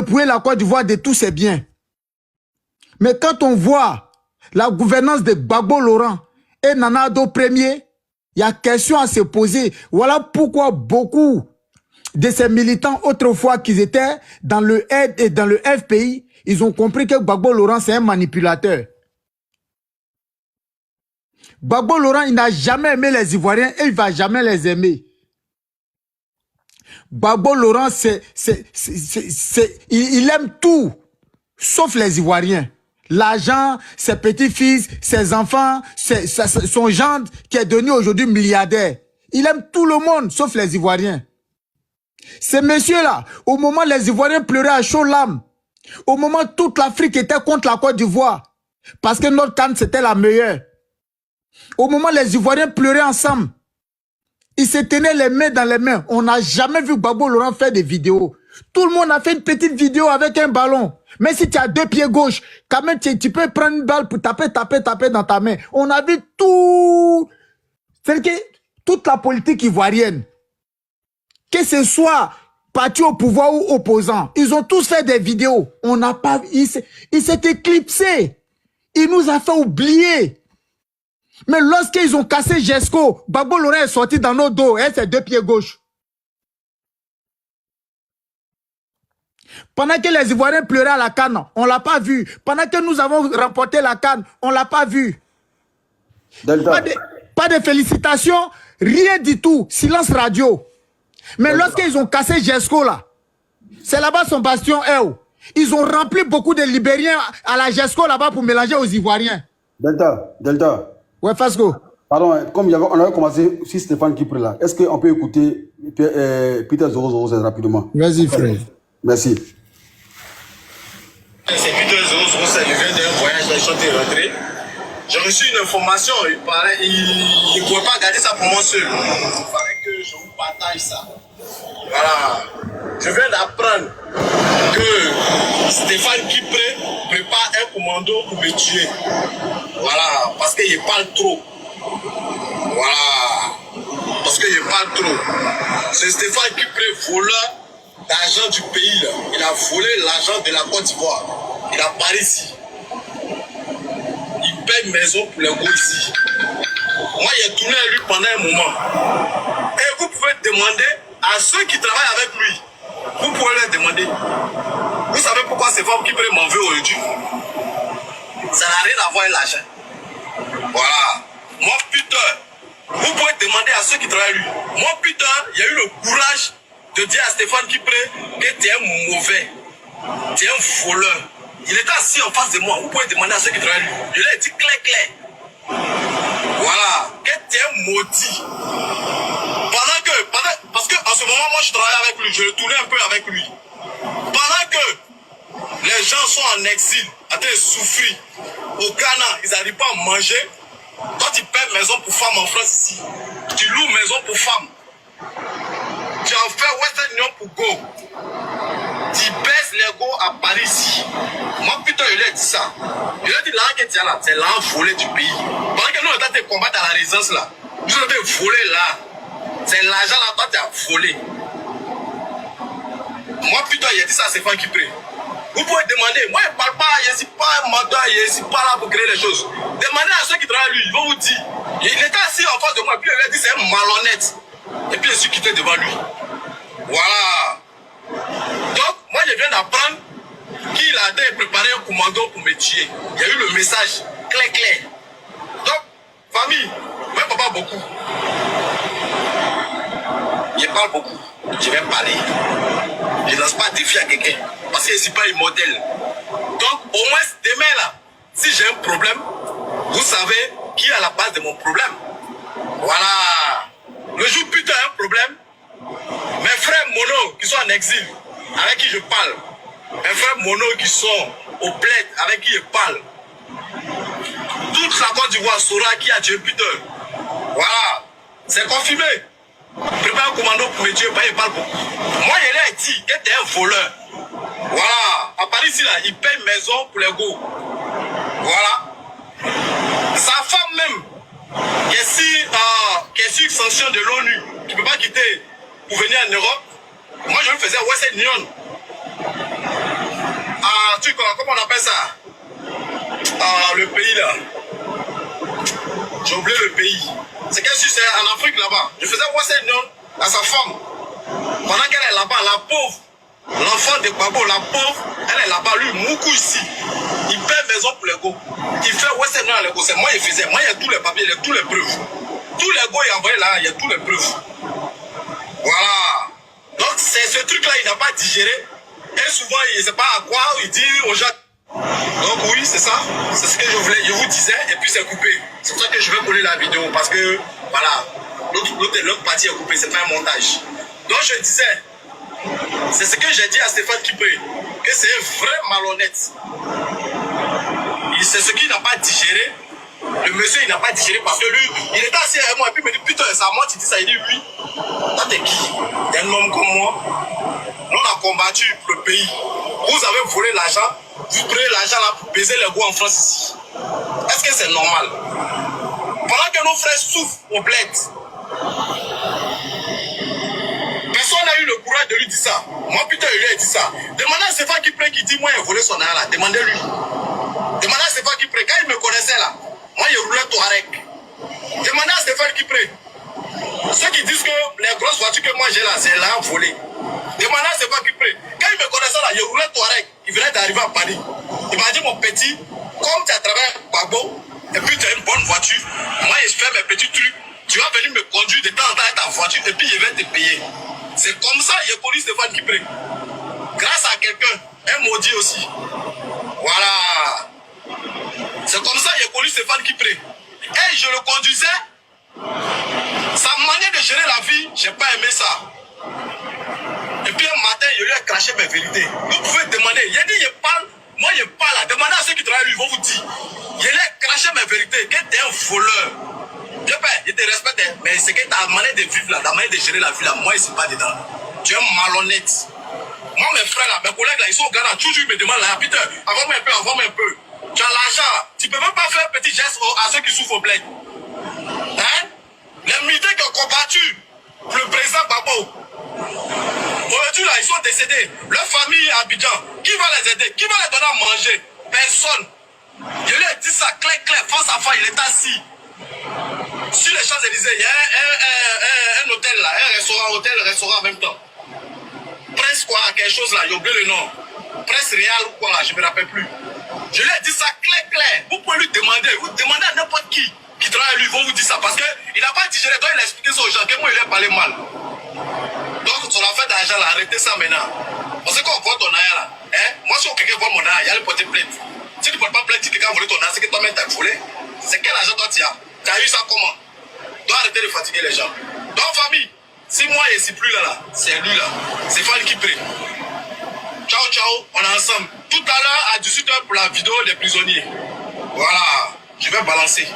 dépouiller la Côte d'Ivoire de tous ses biens. Mais quand on voit la gouvernance de Gbagbo Laurent et Nana Addo Premier, il y a question à se poser. Voilà pourquoi beaucoup de ces militants, autrefois qu'ils étaient dans le aide et dans le FPI, ils ont compris que Gbagbo Laurent, c'est un manipulateur. Gbagbo Laurent, il n'a jamais aimé les Ivoiriens et il ne va jamais les aimer. Gbagbo Laurent, il aime tout, sauf les Ivoiriens. L'argent, ses petits-fils, ses enfants, son gendre qui est devenu aujourd'hui milliardaire. Il aime tout le monde, sauf les Ivoiriens. Ces messieurs-là, au moment où les Ivoiriens pleuraient à chaudes larmes, au moment où toute l'Afrique était contre la Côte d'Ivoire, parce que notre CAN, c'était la meilleure. Au moment où les Ivoiriens pleuraient ensemble, ils se tenaient les mains dans les mains. On n'a jamais vu Gbagbo Laurent faire des vidéos. Tout le monde a fait une petite vidéo avec un ballon. Mais si tu as deux pieds gauche, quand même, tu peux prendre une balle pour taper dans ta main. On a vu tout. C'est que toute la politique ivoirienne, que ce soit parti au pouvoir ou opposant, ils ont tous fait des vidéos. On n'a pas, il s'est éclipsé. Il nous a fait oublier. Mais lorsqu'ils ont cassé Jesco, Gbagbo Laurent est sorti dans nos dos, et ses deux pieds gauche. Pendant que les Ivoiriens pleuraient à la CAN, on ne l'a pas vu. Pendant que nous avons remporté la CAN, on ne l'a pas vu. Pas de félicitations, rien du tout. Silence radio. Mais lorsqu'ils ont cassé Jesco, là, c'est là-bas son bastion est où? Ils ont rempli beaucoup de Libériens à la Jesco là-bas pour mélanger aux Ivoiriens. Delta. Ouais, Fasco. Pardon, comme on avait commencé sur Stéphane Kipre là, est-ce qu'on peut écouter Peter 007 rapidement? Vas-y, frère. Merci. C'est Peter 007, je viens d'un voyage, je suis rentré. J'ai reçu une information, il ne pouvait pas garder ça pour moi seul. Il fallait que je vous partage ça. Voilà. Je viens d'apprendre que Stéphane Kipre prépare un commando pour me tuer. Voilà, parce qu'il parle trop. Voilà. Parce qu'il parle trop. C'est Stéphane Kipre, voleur d'argent du pays. Là. Il a volé l'argent de la Côte d'Ivoire. Il a parlé ici. Il paye maison pour les gros ici. Moi, j'ai tourné à lui pendant un moment. Et vous pouvez demander à ceux qui travaillent avec lui. Vous pouvez leur demander. Vous savez pourquoi Stéphane Kipre m'en veut aujourd'hui? Ça n'a rien à voir avec l'argent. Voilà. Moi, putain, vous pouvez demander à ceux qui travaillent avec lui. Moi, putain, il y a eu le courage de dire à Stéphane Kipre que tu es un mauvais. Tu es un voleur. Il était assis en face de moi. Vous pouvez demander à ceux qui travaillent avec lui. Je lui ai dit clair. Voilà. Que tu es un maudit. Parce qu'en ce moment, moi, je travaille avec lui. Je tournais un peu avec lui. Pendant que les gens sont en exil, en train de souffrir, au Ghana, ils n'arrivent pas à manger. Toi, tu paies maison pour femmes en France ici. Tu loues maison pour femmes. Tu en fais Western Union pour go. Tu baisses les go à Paris ici. Moi, putain, je lui ai dit ça. Je lui ai dit, l'argent que tu as là, c'est l'argent volé du pays. Pendant que nous, on est en train de combattre à la résidence là, nous, on est en train de voler là. C'est l'argent là, toi, tu as volé. Moi, putain, il a dit ça, c'est Stéphane Kipre. Vous pouvez demander, moi, je ne parle pas, je ne suis pas un menteur, je ne suis pas là pour créer les choses. Demandez à ceux qui travaillent lui, ils vont vous dire. Il était assis en face de moi, puis il a dit, c'est un malhonnête. Et puis, je suis quitté devant lui. Voilà. Donc, moi, je viens d'apprendre qu'il a préparé un commando pour me tuer. Il y a eu le message clair. Donc, famille, moi, je ne parle pas beaucoup. Je parle beaucoup. Je vais parler. Je ne lance pas de défi à quelqu'un. Parce que je ne suis pas immortel. Donc, au moins, demain, là, si j'ai un problème, vous savez qui est à la base de mon problème. Voilà. Le jour où putain un problème, mes frères mono qui sont en exil, avec qui je parle, mes frères mono qui sont au bled, avec qui je parle, toute la Côte d'Ivoire saura qui a tué Peter. Voilà. C'est confirmé. Prépare un commando pour me tuer, il parle beaucoup. Moi, je lui ai dit que tu es un voleur. Voilà. À Paris, ici, là, il paye maison pour les go. Voilà. Sa femme même, qui est sur sanction de l'ONU, qui ne peut pas quitter pour venir en Europe, moi, je me faisais Western Union. ça? Ah, le pays là. J'ai oublié le pays. C'est qu'elle c'est en Afrique là-bas. Je faisais voir cette non à sa femme. Pendant qu'elle est là-bas, la pauvre, l'enfant de Gbagbo, la pauvre, elle est là-bas, lui, Moukou ici. Il paie maison pour les go. Il fait Western dans les go. C'est moi, il faisait. Moi, il y a tous les papiers, il y a tous les preuves. Tous les go, il envoyé là, il y a tous les preuves. Voilà. Donc, c'est ce truc-là, il n'a pas digéré. Et souvent, il ne sait pas à quoi, il dit aux gens. Donc oui, c'est ça. C'est ce que je vous disais, et puis c'est coupé. C'est pour ça que je vais coller la vidéo, parce que, voilà, l'autre partie est coupée, c'est pas un montage. Donc je disais, c'est ce que j'ai dit à Stéphane Kipré, que c'est un vrai malhonnête. C'est ce qu'il n'a pas digéré. Le monsieur, il n'a pas digéré parce que lui, il était assis avec moi, et puis il me dit, putain, ça moi, tu dis ça, il dit oui. Toi, t'es qui? T'es un homme comme moi. Nous, on a combattu pour le pays. Vous avez volé l'argent, vous prenez l'argent là pour baiser les goûts en France ici. Est-ce que c'est normal? Pendant que nos frères souffrent au bled, personne n'a eu le courage de lui dire ça. Moi, putain, il lui a dit ça. Demandez à Stéphane Kipré qui dit, moi, il a volé son argent là. Demandez-lui. Demandez à Stéphane Kipré. Quand il me connaissait là, moi, il roulait Touareg. Demandez à Stéphane Kipré. Ceux qui disent que les grosses voitures que moi j'ai là, c'est là volé. Demandez à Stéphane Kipré. Quand il me connaissait là, il roulait Touareg. Il venait d'arriver à Paris. Il m'a dit, mon petit, comme tu as travaillé avec Gbagbo, et puis tu as une bonne voiture, moi, je fais mes petits trucs. Tu vas venir me conduire de temps en temps avec ta voiture, et puis je vais te payer. C'est comme ça que j'ai connu Stéphane Kipré. Grâce à quelqu'un, un maudit aussi. Voilà. C'est comme ça que j'ai connu Stéphane Kipré. Et je le conduisais. Sa manière de gérer la vie, j'ai pas aimé ça. Et puis un matin, je lui ai craché mes vérités. Vous pouvez demander. Il a dit, je parle. Moi, je parle là. Demandez à ceux qui travaillent lui, ils vont vous dire. Je lui ai craché mes vérités. Que tu es un voleur. Je te respecte. Mais c'est que ta manière de vivre là, ta manière de gérer la vie là, moi, je ne suis pas dedans. Tu es malhonnête. Moi, mes frères là, mes collègues là, ils sont au Ghana. Toujours, ils me demandent là, putain, avant-moi un peu, avant-moi un peu. Tu as l'argent là. Tu ne peux même pas faire un petit geste à ceux qui souffrent au bled. Hein? Les militaires qui ont combattu le président Gbagbo, aujourd'hui là, ils sont décédés. Leur famille à Abidjan, qui va les aider? Qui va les donner à manger? Personne. Je lui ai dit ça clair, face à face, il est assis. Sur les Champs-Élysées, il y a un hôtel là, un restaurant en même temps. Prince quoi, quelque chose là, j'ai oublié le nom. Prince Réal ou quoi là, je ne me rappelle plus. Je lui ai dit ça clair. Vous pouvez lui demander, vous demandez à n'importe qui travaille lui, ils vont vous dire ça. Parce qu'il n'a pas digéré, donc il a expliqué ça aux gens, que moi il lui a parlé mal. Donc sur l'affaire d'argent là, arrêtez ça maintenant. Parce que quand on voit ton argent là, hein, moi si quelqu'un voit mon argent, il y a le porter plainte. Si tu ne portes pas plainte, si quelqu'un a volé ton argent, c'est que toi-même t'as volé. C'est quel argent toi tu as? Tu as eu ça comment? Tu dois arrêter de fatiguer les gens. Donc famille, si moi je ne suis plus là, c'est lui là. C'est Fan Kipré. Ciao, on est ensemble. Tout à l'heure à 18h pour la vidéo des prisonniers. Voilà, je vais balancer.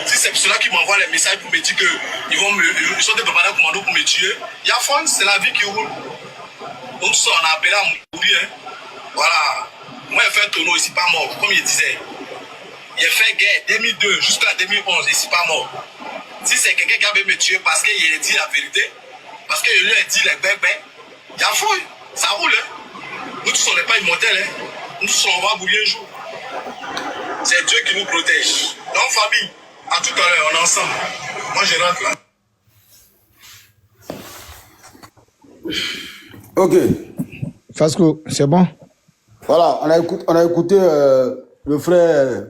Si c'est ceux-là qui m'envoient les messages pour me dire qu'ils sont des commandants commando pour me tuer, il y a fond, c'est la vie qui roule. Donc ça, on a appelé à mourir. Hein. Voilà. Moi, j'ai fait un tonneau, je ne suis pas mort, comme je disais. J'ai fait guerre 2002 jusqu'à 2011, je ne suis pas mort. Si c'est quelqu'un qui avait me tuer parce qu'il a dit la vérité, parce qu'il lui a dit les bébés, il y a fond, ça roule. Hein. Nous tous, on n'est pas immortels. Hein. Nous tous, on va mourir un jour. C'est Dieu qui nous protège. Donc, famille, à tout à l'heure, on est ensemble. Moi, je rentre là. Ok. Fasco, c'est bon? Voilà, on a écouté le frère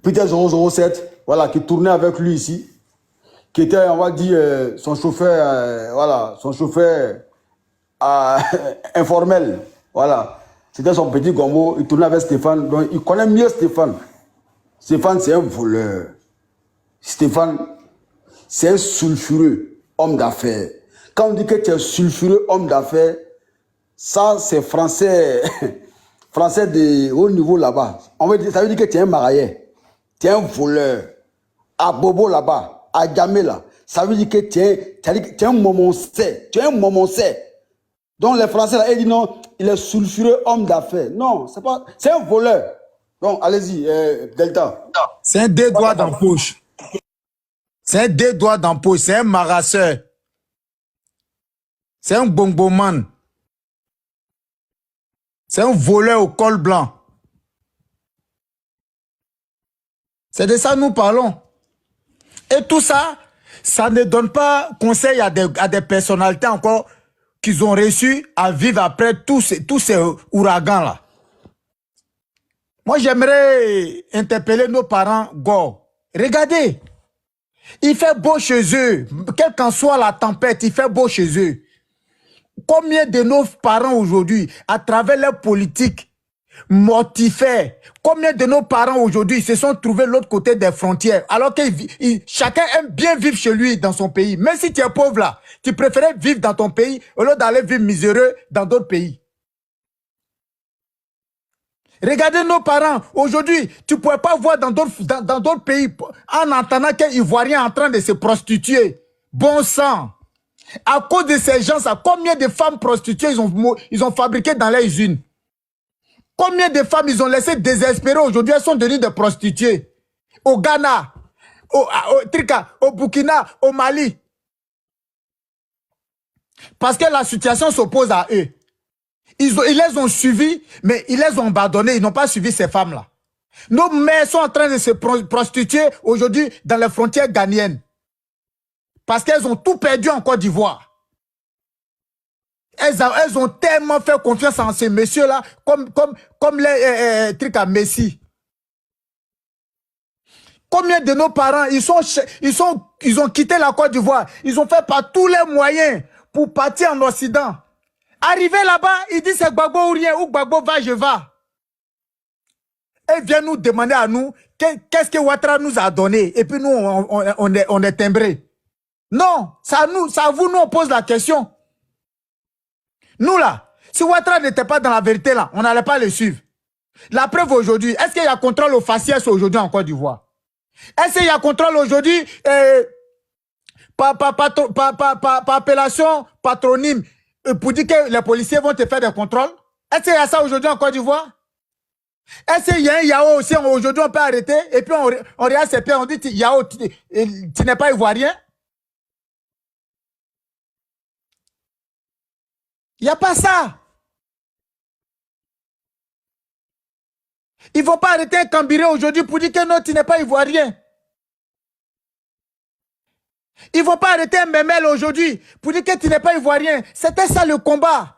Peter 007, voilà, qui tournait avec lui ici, qui était, on va dire, son chauffeur, voilà, son chauffeur informel, voilà. C'était son petit gombo, il tournait avec Stéphane, donc il connaît mieux Stéphane. Stéphane, c'est un voleur. Stéphane, c'est un sulfureux homme d'affaires. Quand on dit que tu es un sulfureux homme d'affaires, ça, c'est français, français de haut niveau là-bas. Ça veut dire que tu es un marailleur, tu es un voleur. À Bobo là-bas, à Djamé là, ça veut dire que tu es un momoncé, tu es un momoncé. Donc les Français là, ils disent non, il est sulfureux homme d'affaires. Non, c'est pas, c'est un voleur. Donc allez-y, Delta. C'est un deux doigts dans la poche. C'est un deux doigts dans la poche, c'est un marasseur. C'est un bongoman. C'est un voleur au col blanc. C'est de ça que nous parlons. Et tout ça, ça ne donne pas conseil à des personnalités encore qu'ils ont réussi à vivre après tous ces ouragans-là. Moi, j'aimerais interpeller nos parents, Go. Regardez, il fait beau chez eux. Quelle qu'en soit la tempête, il fait beau chez eux. Combien de nos parents aujourd'hui, à travers leur politique mortifère, combien de nos parents aujourd'hui se sont trouvés de l'autre côté des frontières, alors que chacun aime bien vivre chez lui dans son pays. Même si tu es pauvre là, tu préférais vivre dans ton pays au lieu d'aller vivre miséreux dans d'autres pays. Regardez nos parents. Aujourd'hui, tu ne pourrais pas voir dans d'autres pays, en entendant qu'un Ivoirien en train de se prostituer. Bon sang. À cause de ces gens, combien de femmes prostituées ils ont fabriqué dans les usines? Combien de femmes ils ont laissé désespérer aujourd'hui? Elles sont devenues des prostituées. Au Ghana, au Burkina, au Mali. Parce que la situation s'oppose à eux. Ils les ont suivis, mais ils les ont abandonnés. Ils n'ont pas suivi ces femmes-là. Nos mères sont en train de se prostituer aujourd'hui dans les frontières ghanéennes. Parce qu'elles ont tout perdu en Côte d'Ivoire. Elles ont tellement fait confiance en ces messieurs-là, comme les trucs à Messi. Combien de nos parents, ils ont quitté la Côte d'Ivoire. Ils ont fait par tous les moyens pour partir en Occident. Arrivé là-bas, ils disent c'est Gbagbo ou rien, ou Gbagbo va, je vais. Et vient nous demander à nous, qu'est-ce que Ouattara nous a donné. Et puis nous, on est timbrés. Non, ça à vous, nous, on pose la question. Nous là, si Ouattara n'était pas dans la vérité là, on n'allait pas le suivre. La preuve aujourd'hui, est-ce qu'il y a contrôle au faciès aujourd'hui en Côte d'Ivoire? Est-ce qu'il y a contrôle aujourd'hui par appellation, patronyme, pour dire que les policiers vont te faire des contrôles? Est-ce qu'il y a ça aujourd'hui en Côte d'Ivoire? Est-ce qu'il y a un Yao aussi aujourd'hui on peut arrêter et puis on regarde ses pieds, on dit Yao, tu n'es pas ivoirien? Il n'y a pas ça. Ils ne vont pas arrêter un Cambiré aujourd'hui pour dire que non, tu n'es pas ivoirien. Ils ne vont pas arrêter un Memel aujourd'hui pour dire que tu n'es pas ivoirien. C'était ça le combat.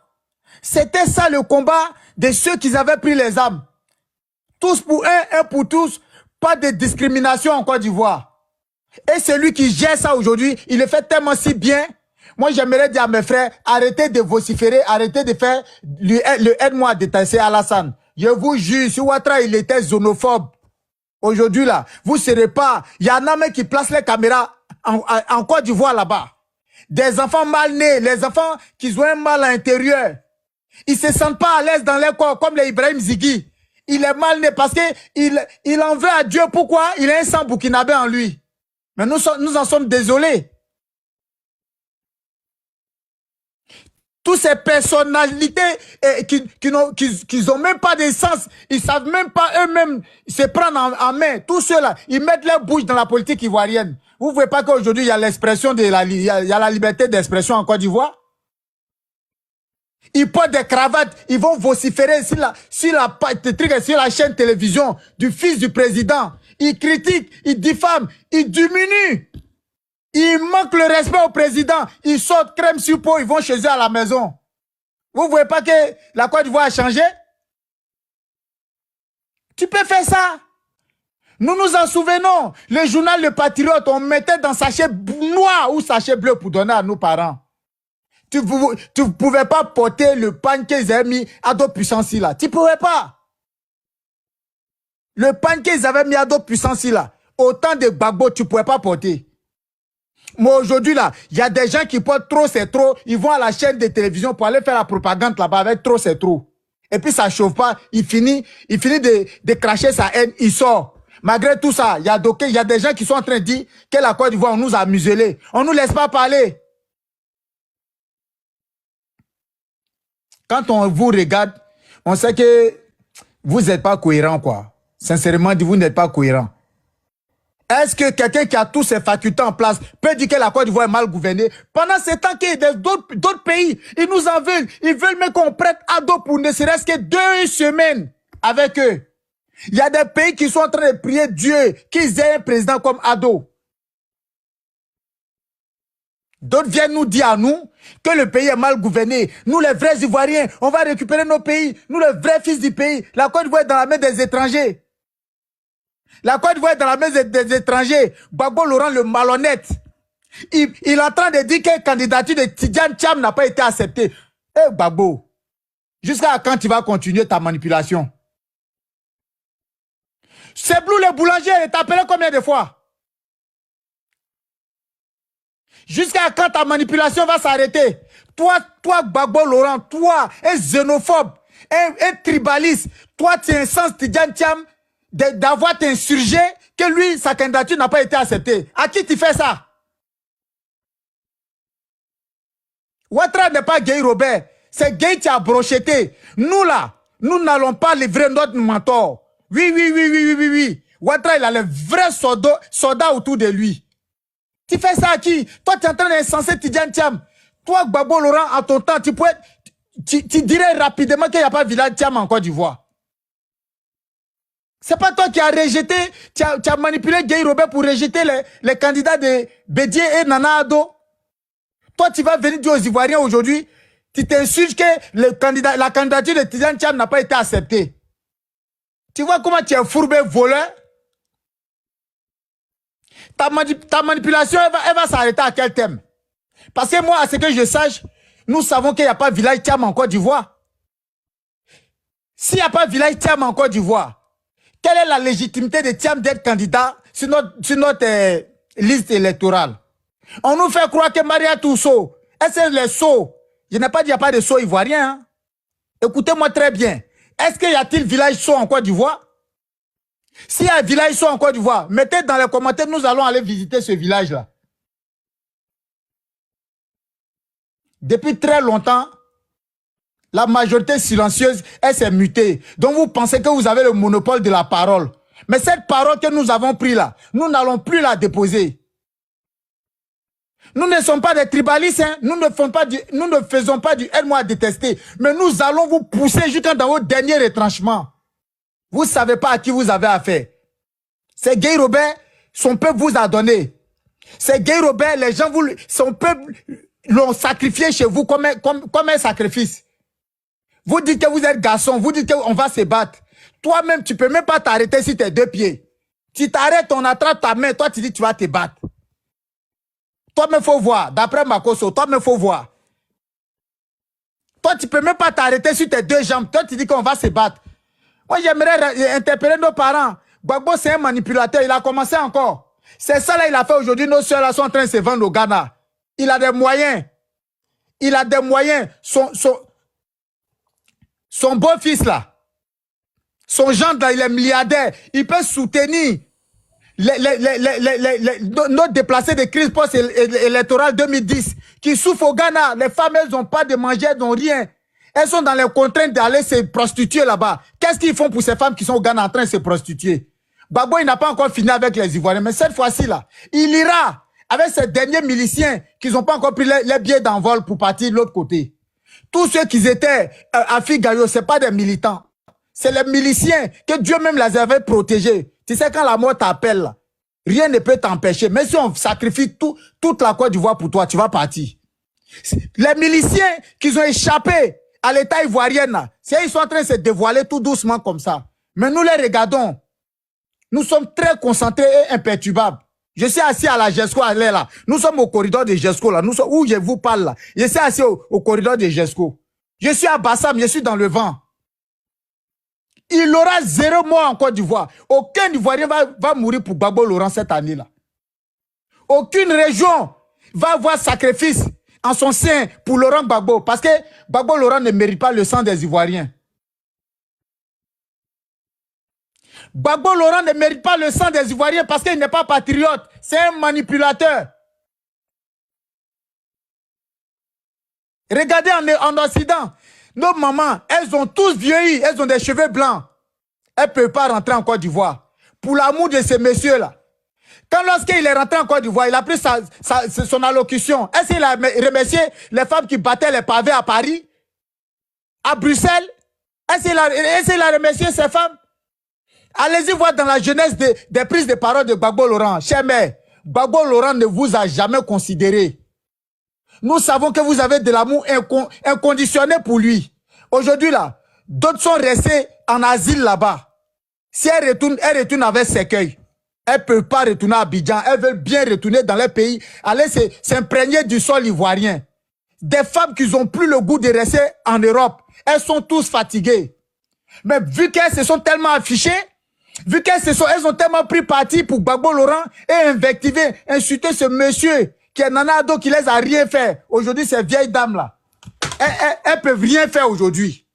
C'était ça le combat de ceux qui avaient pris les armes. Tous pour un pour tous. Pas de discrimination en Côte d'Ivoire. Et celui qui gère ça aujourd'hui, il le fait tellement si bien. Moi, j'aimerais dire à mes frères, arrêtez de vociférer, arrêtez de faire le aide-moi à détasser Alassane. Je vous jure, si Ouattara, il était xénophobe, aujourd'hui là, vous ne serez pas. Il y en a même qui placent les caméras en Côte d'Ivoire là-bas. Des enfants mal nés, les enfants qui ont un mal à l'intérieur. Ils ne se sentent pas à l'aise dans leur corps, comme les Ibrahim Zigui. Il est mal né parce qu'il en veut à Dieu. Pourquoi? Il a un sang burkinabé en lui. Mais nous en sommes désolés. Toutes ces personnalités qui n'ont même pas de sens, ils savent même pas eux-mêmes se prendre en main. Tous ceux-là, ils mettent leur bouche dans la politique ivoirienne. Vous ne voyez pas qu'aujourd'hui, il y a l'expression il y a la liberté d'expression en Côte d'Ivoire? Ils portent des cravates, ils vont vociférer sur la chaîne télévision du fils du président. Ils critiquent, ils diffament, ils diminuent. Ils manquent le respect au président. Ils sortent crème sur peau, ils vont chez eux à la maison. Vous ne voyez pas que la Côte d'Ivoire a changé? Tu peux faire ça. Nous nous en souvenons. Le journal Le Patriote, on mettait dans sachet noir ou sachet bleu pour donner à nos parents. Tu ne pouvais pas porter le pain qu'ils avaient mis à d'autres puissances là. Tu ne pouvais pas. Le pain qu'ils avaient mis à d'autres puissances là. Autant de Gbagbo, tu ne pouvais pas porter. Mais aujourd'hui, là, il y a des gens qui portent trop, c'est trop. Ils vont à la chaîne de télévision pour aller faire la propagande là-bas avec trop, c'est trop. Et puis, ça ne chauffe pas. Il finit de cracher sa haine. Il sort. Malgré tout ça, il y a des gens qui sont en train de dire que la Côte d'Ivoire, on nous a muselés. On ne nous laisse pas parler. Quand on vous regarde, on sait que vous n'êtes pas cohérent, quoi. Sincèrement, vous n'êtes pas cohérent. Est-ce que quelqu'un qui a tous ses facultés en place peut dire que la Côte d'Ivoire est mal gouvernée? Pendant ce temps qu'il y a d'autres pays, ils nous en veulent. Ils veulent même qu'on prête à dos pour ne serait-ce que 2 semaines avec eux. Il y a des pays qui sont en train de prier Dieu qu'ils aient un président comme Ado. D'autres viennent nous dire à nous que le pays est mal gouverné. Nous, les vrais Ivoiriens, on va récupérer nos pays. Nous, les vrais fils du pays. La Côte d'Ivoire est dans la main des étrangers. La Côte d'Ivoire est dans la main des étrangers. Gbagbo Laurent, le malhonnête. Il est en train de dire que la candidature de Tidjane Thiam n'a pas été acceptée. Eh, Gbagbo, jusqu'à quand tu vas continuer ta manipulation? C'est Blue le boulanger, il t'a appelé combien de fois? Jusqu'à quand ta manipulation va s'arrêter? Toi, Gbagbo Laurent, toi, un xénophobe, un tribaliste, toi, tu es un sens Tidjane Thiam d'avoir t'insurgé que lui, sa candidature n'a pas été acceptée. À qui tu fais ça? Ouattara n'est pas Guy Robert, c'est Guy qui a brocheté. Nous là, nous n'allons pas livrer notre mentor. Oui. Ouattara, il a le vrai soldat autour de lui. Tu fais ça à qui? Toi, tu es en train d'incenser Tidjane Thiam. Toi, Gbagbo Laurent, à ton temps, tu dirais rapidement qu'il n'y a pas de village Thiam en Côte d'Ivoire. C'est pas toi qui as rejeté, tu as manipulé Guy Robert pour rejeter les candidats de Bédié et Nana Ado. Toi, tu vas venir dire aux Ivoiriens aujourd'hui, tu t'insultes que la candidature de Tidjane Thiam n'a pas été acceptée. Tu vois comment tu es fourbé, voleur? Ta manipulation, elle va s'arrêter à quel thème? Parce que moi, à ce que je sache, nous savons qu'il n'y a pas de village Thiam en Côte d'Ivoire. S'il n'y a pas de village Thiam en Côte d'Ivoire, quelle est la légitimité de Thiam d'être candidat sur notre liste électorale? On nous fait croire que Maria Tousso, est-ce que les sots? Je n'ai pas dit qu'il n'y a pas de sots ivoiriens. Hein? Écoutez-moi très bien. Est-ce qu'il y a-t-il village sot en Côte d'Ivoire? S'il y a un village sot en Côte d'Ivoire, mettez dans les commentaires, nous allons aller visiter ce village-là. Depuis très longtemps, la majorité silencieuse, elle s'est mutée. Donc vous pensez que vous avez le monopole de la parole. Mais cette parole que nous avons prise là, nous n'allons plus la déposer. Nous ne sommes pas des tribalistes, hein. Nous ne faisons pas du aide-moi à détester. Mais nous allons vous pousser jusqu'à dans vos derniers retranchements. Vous ne savez pas à qui vous avez affaire. C'est Guy Robert, son peuple vous a donné. C'est Guy Robert, les gens, son peuple l'ont sacrifié chez vous comme un sacrifice. Vous dites que vous êtes garçon, vous dites qu'on va se battre. Toi-même, tu ne peux même pas t'arrêter sur tes deux pieds. Tu t'arrêtes, on attrape ta main, toi tu dis que tu vas te battre. Toi-même, il faut voir. D'après Makoso, toi-même, il faut voir. Toi, tu ne peux même pas t'arrêter sur tes deux jambes. Toi, tu dis qu'on va se battre. Moi, j'aimerais interpeller nos parents. Gbagbo, c'est un manipulateur. Il a commencé encore. C'est ça, là, il a fait aujourd'hui. Nos soeurs, là, sont en train de se vendre au Ghana. Il a des moyens. Il a des moyens. Son beau-fils, là, son gendre, là, il est milliardaire. Il peut soutenir nos déplacés de crise post-électorale 2010 qui souffrent au Ghana. Les femmes, elles n'ont pas de manger, elles n'ont rien. Elles sont dans les contraintes d'aller se prostituer là-bas. Qu'est-ce qu'ils font pour ces femmes qui sont au Ghana en train de se prostituer? Gbagbo, il n'a pas encore fini avec les Ivoiriens, mais cette fois-ci, là, il ira avec ces derniers miliciens qui n'ont pas encore pris les billets d'envol pour partir de l'autre côté. Tous ceux qui étaient à Figayo, ce n'est pas des militants. C'est les miliciens que Dieu même les avait protégés. Tu sais, quand la mort t'appelle, rien ne peut t'empêcher. Mais si on sacrifie toute la Côte d'Ivoire pour toi, tu vas partir. Les miliciens qui ont échappé à l'État ivoirien, ils sont en train de se dévoiler tout doucement comme ça. Mais nous les regardons. Nous sommes très concentrés et imperturbables. Je suis assis à la GESCO, là. Nous sommes au corridor de GESCO, là. Nous sommes où je vous parle, là. Je suis assis au corridor de GESCO. Je suis à Bassam, je suis dans le vent. Il aura 0 mort en Côte d'Ivoire. Aucun Ivoirien va mourir pour Gbagbo Laurent cette année-là. Aucune région va avoir sacrifice en son sein pour Laurent Gbagbo. Parce que Gbagbo Laurent ne mérite pas le sang des Ivoiriens. Gbagbo Laurent ne mérite pas le sang des Ivoiriens parce qu'il n'est pas patriote. C'est un manipulateur. Regardez en Occident. Nos mamans, elles ont tous vieilli, elles ont des cheveux blancs. Elles ne peuvent pas rentrer en Côte d'Ivoire. Pour l'amour de ces messieurs-là. Quand lorsqu'il est rentré en Côte d'Ivoire, il a pris son allocution. Est-ce qu'il a remercié les femmes qui battaient les pavés à Paris? À Bruxelles? Est-ce qu'il a remercié ces femmes? Allez-y voir dans la jeunesse des prises de parole de Gbagbo Laurent. Cher mère, Gbagbo Laurent ne vous a jamais considéré. Nous savons que vous avez de l'amour inconditionnel pour lui. Aujourd'hui, là, d'autres sont restés en asile là-bas. Si elle retourne avec cercueil. Elle ne peut pas retourner à Abidjan. Elle veut bien retourner dans leur pays. Aller s'imprégner du sol ivoirien. Des femmes qui n'ont plus le goût de rester en Europe. Elles sont tous fatiguées. Mais vu qu'elles se sont tellement affichées, vu elles ont tellement pris parti pour Gbagbo Laurent et invectivé, insulté ce monsieur qui est Nana Addo qui les a rien fait. Aujourd'hui, ces vieilles dames-là, elles peuvent rien faire aujourd'hui.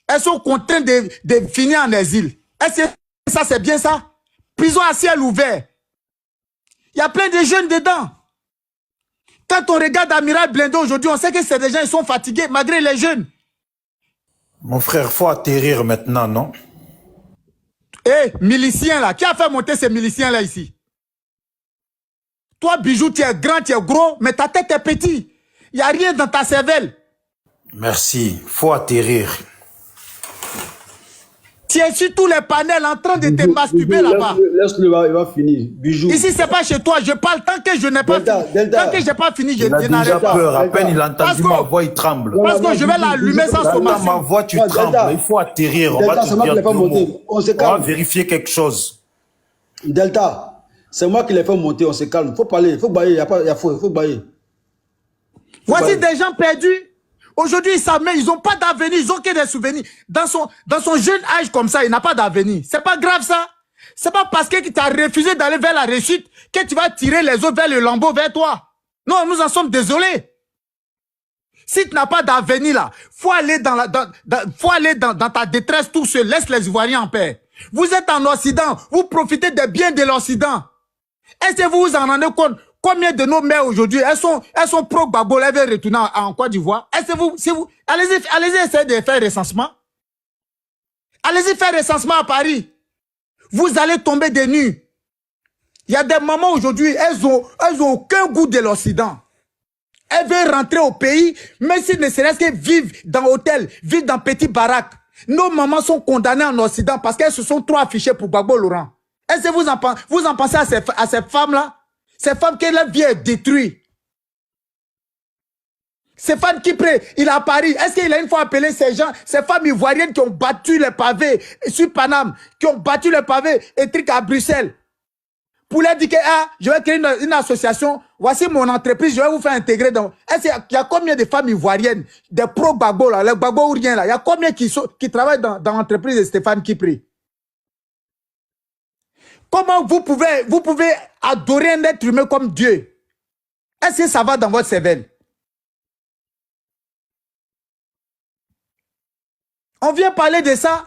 Elles sont contraintes de finir en exil. Est-ce que ça, c'est bien ça? Prison à ciel ouvert. Il y a plein de jeunes dedans. Quand on regarde Amiral Blindé aujourd'hui, on sait que c'est des gens qui sont fatigués, malgré les jeunes. Mon frère, faut atterrir maintenant, non? Eh, miliciens là, qui a fait monter ces miliciens là ici? Toi, Bijou, tu es grand, tu es gros, mais ta tête est petite. Il n'y a rien dans ta cervelle. Merci, faut atterrir. Tu es sur tous les panels en train de te masturber là-bas. Laisse-le, il va finir. Bijou. Ici, c'est pas chez toi. Je parle tant que je n'ai pas fini. Tant que je n'ai pas fini, je Il a déjà n'arrête pas. peur. À peine il a entendu ma voix, il tremble. Parce que je vais l'allumer sans Dans sommation. ma voix, tu trembles. Il faut atterrir. On va te dire deux mots. On va vérifier quelque chose. Delta, c'est moi qui l'ai fait monter. On se calme. Il faut parler. Il faut bailler. Il faut bailler. Voici des gens perdus. Aujourd'hui, ils n'ont pas d'avenir, ils ont que des souvenirs. Dans son jeune âge comme ça, il n'a pas d'avenir. C'est pas grave ça. C'est pas parce que tu as refusé d'aller vers la réussite que tu vas tirer les autres vers le lambeau vers toi. Non, nous en sommes désolés. Si tu n'as pas d'avenir là, faut aller dans ta détresse tout seul. Laisse les Ivoiriens en paix. Vous êtes en Occident, vous profitez des biens de l'Occident. Est-ce que vous vous en rendez compte? Combien de nos mères aujourd'hui, elles sont pro-Gbagbo, elles veulent retourner en Côte d'Ivoire. Est-ce que allez-y essayer de faire recensement. Allez-y faire recensement à Paris. Vous allez tomber des nues. Il y a des mamans aujourd'hui, elles ont aucun goût de l'Occident. Elles veulent rentrer au pays, même si ne serait-ce que vivre dans hôtel, vivre dans petits baraques. Nos mamans sont condamnées en Occident parce qu'elles se sont trop affichées pour Gbagbo Laurent. Est-ce que vous en pensez à ces femmes-là? Ces femmes que leur vie est détruite. Ces femmes qui prient, il est à Paris. Est-ce qu'il a une fois appelé ces gens, ces femmes ivoiriennes qui ont battu les pavés sur Paname, qui ont battu les pavés et trucs à Bruxelles, pour leur dire que je vais créer une association, voici mon entreprise, je vais vous faire intégrer dans... Est-ce qu'il y a combien de femmes ivoiriennes, des pro-Gbagbo là, les Gbagbo ou rien là, il y a combien qui travaillent dans l'entreprise de Stéphane Kipri? Comment vous pouvez adorer un être humain comme Dieu? Est-ce que ça va dans votre cervelle? On vient parler de ça.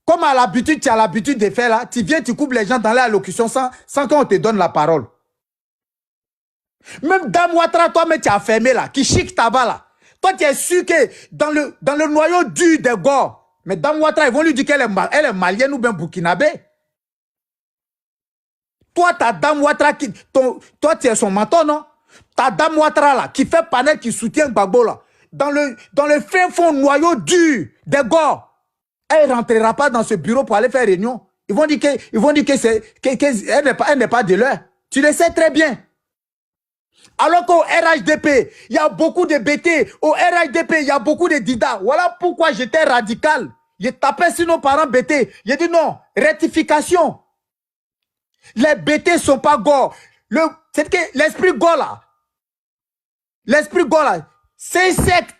Comme à l'habitude, tu as l'habitude de faire là, tu viens, tu coupes les gens dans l'allocution sans qu'on te donne la parole. Même Dame Ouattara, toi-même, tu as fermé là, qui chic tabac là. Toi, tu es sûr que dans le noyau dur des Gors, mais Dame Ouattara, ils vont lui dire qu'elle est malienne ou bien burkinabé. Toi, ta Dame Ouattara, toi, tu es son mentor, non? Ta Dame Ouattara, là, qui fait panel, qui soutient Gbagbo, là, dans le fin fond noyau dur des Gors, elle ne rentrera pas dans ce bureau pour aller faire réunion. Ils vont dire qu'elle n'est pas de l'heure. Tu le sais très bien. Alors qu'au RHDP, il y a beaucoup de BT. Au RHDP, il y a beaucoup de Dida. Voilà pourquoi j'étais radical. J'ai tapé sur nos parents BT. J'ai dit non, rectification. Les BT ne sont pas Gors. C'est que l'esprit Gors là, c'est une secte.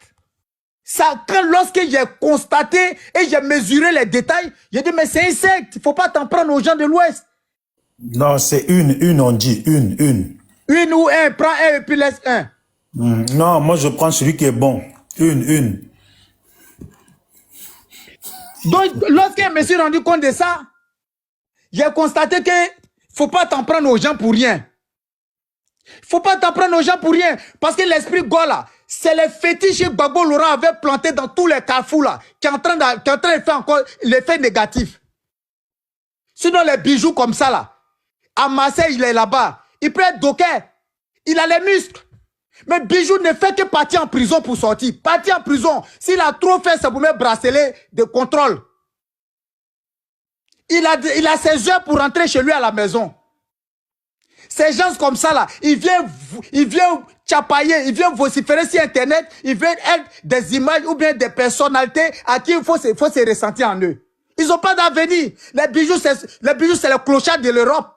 Ça, lorsque j'ai constaté et j'ai mesuré les détails, j'ai dit mais c'est une secte. Il ne faut pas t'en prendre aux gens de l'Ouest. Non, c'est une, on dit, une. Une ou un, prends un et puis laisse un. Non, moi je prends celui qui est bon. Une. Donc, lorsque je me suis rendu compte de ça, j'ai constaté que faut pas t'en prendre aux gens pour rien. Faut pas t'en prendre aux gens pour rien. Parce que l'esprit Gors là, c'est les fétiches que Gbagbo Laurent avait plantés dans tous les carrefours là, qui est en train de faire encore l'effet négatif. Sinon les bijoux comme ça là, à Marseille il est là-bas. Il peut être docker. Il a les muscles. Mais Bijou ne fait que partir en prison pour sortir. Partir en prison. S'il a trop fait, ça vous met bracelet de contrôle. Il a ses heures pour rentrer chez lui à la maison. Ces gens comme ça, là, ils viennent chapailler, ils viennent vociférer sur Internet, ils viennent être des images ou bien des personnalités à qui il faut se ressentir en eux. Ils n'ont pas d'avenir. Les bijoux, c'est le clochard de l'Europe.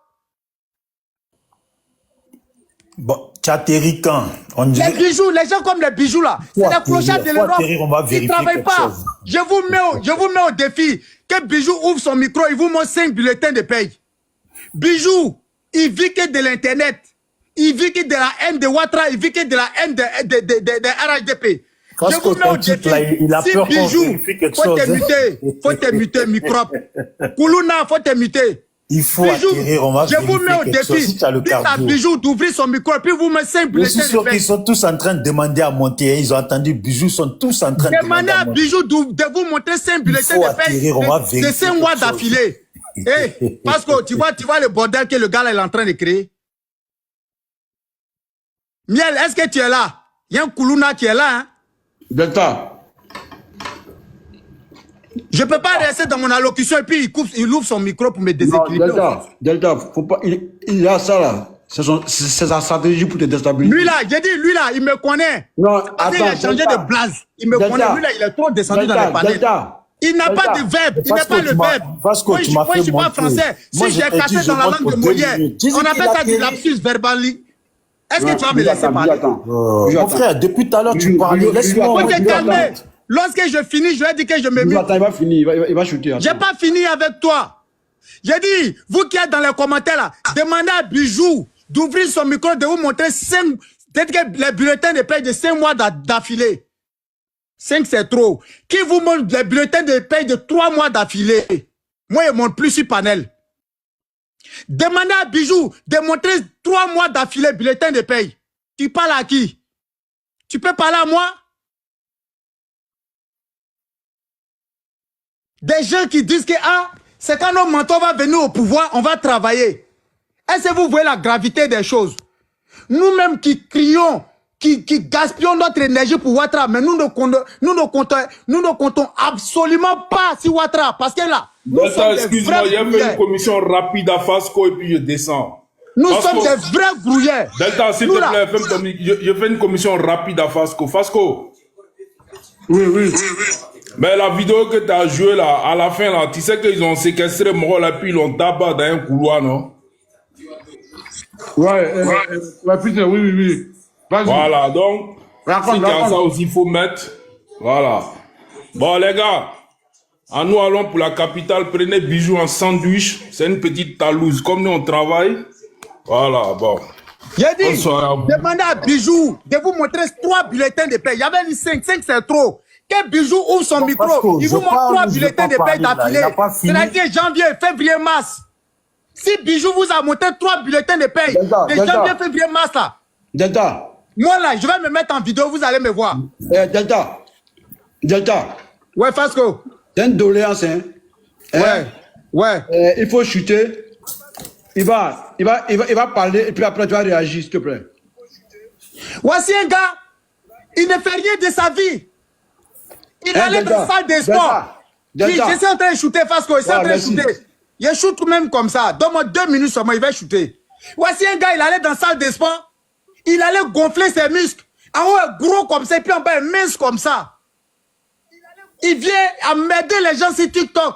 Bon, tu atterris quand? On dirait... Les bijoux, les gens comme les bijoux là, c'est les clochards de l'Europe. Ils ne travaillent pas. Je vous mets au défi que Bijou ouvre son micro, il vous montre 5 bulletins de paye. Bijou, il vit que de l'Internet. Il vit que de la haine de Ouattara, il vit que de la haine de RHDP. Je vous mets au défi. Si Bijou, faut te muter, microbe. Koulouna, faut te muter. Il faut atterrir, on va je vous mets au défi. Dites à Bijou d'ouvrir son micro et puis vous mettez 5 bulletins. Je suis sûr qu'ils sont tous en train de demander à monter. Ils ont entendu Bijou, sont tous en train de demander à monter. Bijou de vous montrer 5 bulletins de paie de 5 mois d'affilée. Parce que tu vois le bordel que le gars là, est en train de créer. Miel, est-ce que tu es là? Il y a un Koulouna qui est là. Hein? Delta. Je ne peux pas rester dans mon allocution et puis il ouvre son micro pour me déséquilibrer. Delta, faut pas, il a ça là. C'est sa stratégie pour te déstabiliser. Lui là, j'ai dit, lui là, il me connaît. Non, attends, il a changé de blase. Il me connaît. Lui là, il est trop descendu dans les panels. Il n'a pas de verbe. Il n'a pas le verbe. Moi, je ne suis pas français. Si j'ai cassé dans la langue de Molière, on appelle ça du lapsus verbali. Est-ce que tu vas me laisser parler? Mon frère, depuis tout à l'heure, tu parles. Laisse-moi. Faut te calmer. Lorsque je finis, je vais dire que je me mute. Attends, il va finir, il va shooter. J'ai pas fini avec toi. J'ai dit, vous qui êtes dans les commentaires là, demandez à Bijou d'ouvrir son micro, de vous montrer 5, peut-être que les bulletins de paie de 5 mois d'affilée. 5 c'est trop. Qui vous montre les bulletins de paie de 3 mois d'affilée? Moi, je ne montre plus sur panel. Demandez à Bijou de montrer 3 mois d'affilée bulletin de paie. Tu parles à qui? Tu peux parler à moi? Des gens qui disent que c'est quand nos mentors vont venir au pouvoir, on va travailler. Est-ce que vous voyez la gravité des choses? Nous-mêmes qui crions, qui gaspillons notre énergie pour Ouattara, mais nous ne comptons absolument pas sur Ouattara. Parce que là, excuse-moi, il y a une commission rapide à Fasco et puis je descends. Nous sommes des vrais grouillers. Delta, s'il te plaît, je fais une commission rapide à Fasco. Fasco. Oui. Mais la vidéo que tu as jouée là, à la fin là, tu sais qu'ils ont séquestré Moro là, puis ils l'ont tabac dans un couloir, non? Ouais, putain, oui. Voilà, donc, si tu as ça aussi, il faut mettre. Voilà. Bon, les gars, nous allons pour la capitale. Prenez Bijou en sandwich. C'est une petite talouse. Comme nous, on travaille. Voilà, bon. J'ai dit, demandez à Bijou de vous montrer 3 bulletins de paie. Il y avait dit 5 c'est trop. Que Bijou ouvre son micro, il vous montre 3 bulletins de paie d'affilée. C'est-à-dire janvier, février, mars. Si Bijou vous a montré 3 bulletins de paie, de janvier, février, mars là. Delta. Moi là, je vais me mettre en vidéo, vous allez me voir. Delta. Ouais, Fasco. C'est une doléance, hein. Ouais. Il faut chuter. Il va parler et puis après tu vas réagir, s'il te plaît. Voici un gars, il ne fait rien de sa vie. Il allait dans la salle des sports. Je suis en train de shooter, Fasco, je suis en train de shooter. Il shoot même comme ça. Donne-moi 2 minutes seulement, il va shooter. Voici un gars, il allait dans la salle des sports. Il allait gonfler ses muscles. En haut, gros comme ça, et puis en bas, mince comme ça. Il vient à m'aider les gens sur TikTok.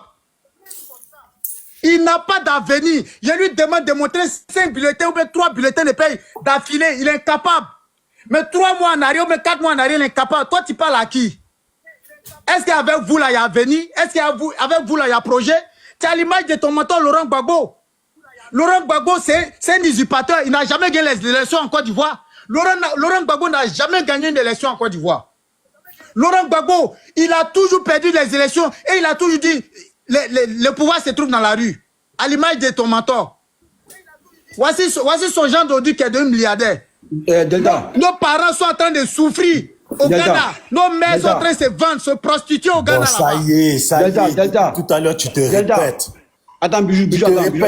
Il n'a pas d'avenir. Je lui demande de montrer 5 bulletins ou bien 3 bulletins de paie d'affilée. Il est incapable. Mais 3 mois en arrière ou bien 4 mois en arrière, il est incapable. Toi, tu parles à qui? Est-ce qu'avec vous, là, il y a avenir? Est-ce qu'avec vous, là, il y a projet? Tu as l'image de ton mentor, Laurent Gbagbo. Laurent Gbagbo, c'est un usurpateur. Il n'a jamais gagné les élections en Côte d'Ivoire. Laurent Gbagbo n'a jamais gagné une élection en Côte d'Ivoire. Laurent Gbagbo, il a toujours perdu les élections et il a toujours dit le pouvoir se trouve dans la rue. À l'image de ton mentor. Voici son genre d'aujourd'hui qui est devenu milliardaire. Nos parents sont en train de souffrir au Ghana. Nos mères sont en train de se vendre, se prostituer au Ghana. Bon, ça y est. Tout à l'heure, tu te répètes. Attends, Bijou,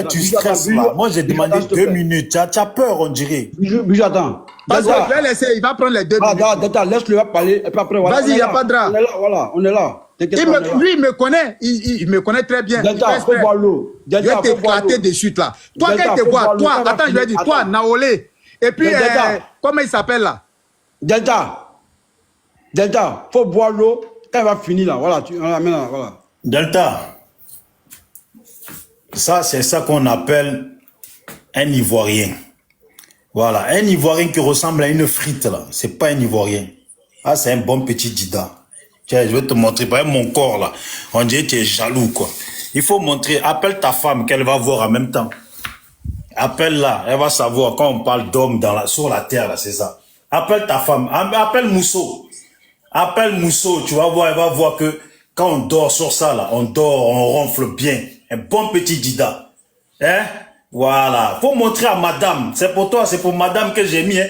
tu stresses là. Moi, j'ai demandé 2 minutes. Tu as peur, on dirait. Bijou, attends. Parce que je vais laisser, il va prendre les 2 minutes. Laisse-le parler. Et puis après, voilà. Vas-y, il n'y a pas de drap. On est là. Lui, il me connaît. Il me connaît très bien. Delta, faut boire l'eau. Je vais t'éclater de suite là. Toi, quand il te voit, toi, attends, je vais dire, toi, Naolé. Et puis, comment il s'appelle là? Delta, faut boire l'eau. Quand il va finir là, voilà, tu l'amènes là, voilà. Delta, ça, c'est ça qu'on appelle un Ivoirien. Voilà, un Ivoirien qui ressemble à une frite là, c'est pas un Ivoirien. Ah, c'est un bon petit dida. Tiens, je vais te montrer, par exemple, mon corps là, on dirait que tu es jaloux quoi. Il faut montrer, appelle ta femme qu'elle va voir en même temps. Appelle-la, elle va savoir quand on parle d'homme sur la terre là, c'est ça. Appelle ta femme, appelle Mousso. Appelle Mousso, tu vas voir, elle va voir que quand on dort sur ça là, on dort, on ronfle bien. Un bon petit dida. Hein? Voilà. Faut montrer à madame. C'est pour toi, c'est pour madame que j'ai mis. Hein.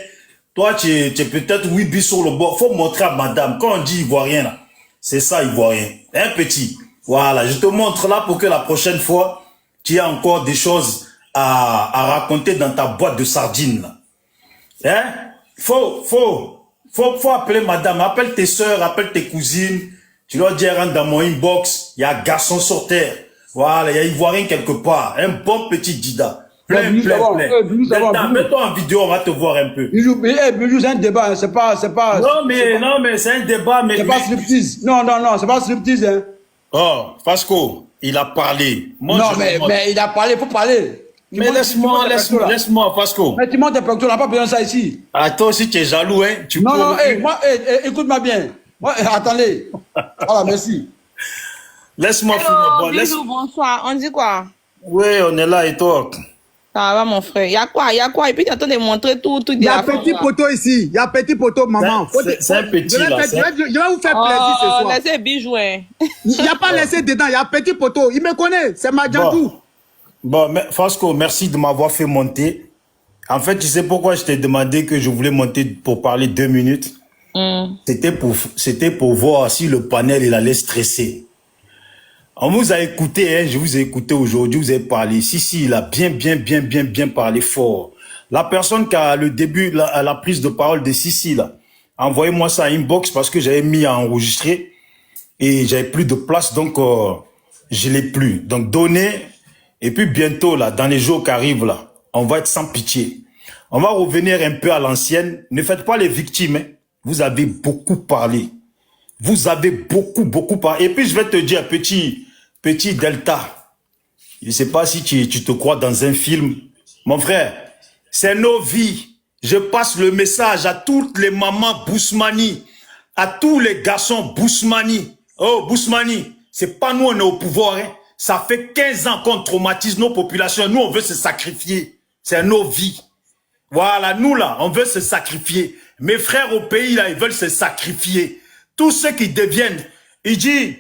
Toi, tu es peut-être 8 bis sur le bord. Faut montrer à madame. Quand on dit ivoirien là, c'est ça ivoirien. Un petit. Voilà. Je te montre là pour que la prochaine fois, tu aies encore des choses à raconter dans ta boîte de sardines là. Hein? Faut appeler madame. Appelle tes soeurs, appelle tes cousines. Tu leur dis, rentre dans mon inbox. Il y a un garçon sur terre. Voilà, il y a ivoirien quelque part. Un bon petit dida. Plein. Mets-toi en vidéo, on va te voir un peu. Bijou, c'est un débat, hein. C'est pas. Non, mais c'est un débat, mais. C'est pas striptease. Non, c'est pas striptease, hein. Oh, Fasco, il a parlé. Moi, non, mais il a parlé, faut parler. Mais laisse-moi, Fasco. Mais tu montes tes productions, on n'a pas besoin de ça ici. Ah, toi aussi, tu es jaloux, hein. Non, écoute-moi bien. Moi, attendez. Voilà, merci. Laisse-moi finir. Bonjour, bonsoir. On dit quoi? Oui, on est là et toi? Ça va, mon frère. Il y a quoi? Et puis, tu es en train de montrer tout. Il y a un petit poteau ici. Il y a un petit poteau, maman. C'est un petit là. Je vais vous faire plaisir ce soir. Laissez bijou, hein. Il n'y a pas laissé dedans. Il y a un petit poteau. Il me connaît. C'est Madjandou. Bon, mais Fasco, merci de m'avoir fait monter. En fait, tu sais pourquoi je t'ai demandé que je voulais monter pour parler 2 minutes? C'était pour voir si le panel, il allait stresser. On vous a écouté, hein, je vous ai écouté aujourd'hui, vous avez parlé. Si, il a bien parlé fort. La personne qui a le début, la prise de parole de Sissi, là, envoyez-moi ça à inbox parce que j'avais mis à enregistrer et j'avais plus de place, donc je l'ai plus. Donc donnez, et puis bientôt, là, dans les jours qui arrivent, là, on va être sans pitié. On va revenir un peu à l'ancienne. Ne faites pas les victimes, hein. Vous avez beaucoup parlé. Vous avez beaucoup parlé. Et puis, je vais te dire, petit Delta, je ne sais pas si tu te crois dans un film. Mon frère, c'est nos vies. Je passe le message à toutes les mamans Bousmani, à tous les garçons Bousmani. Oh, Bousmani, c'est pas nous, on est au pouvoir. Hein. Ça fait 15 ans qu'on traumatise nos populations. Nous, on veut se sacrifier. C'est nos vies. Voilà, nous, là, on veut se sacrifier. Mes frères au pays, là, ils veulent se sacrifier. Tous ceux qui deviennent, il dit,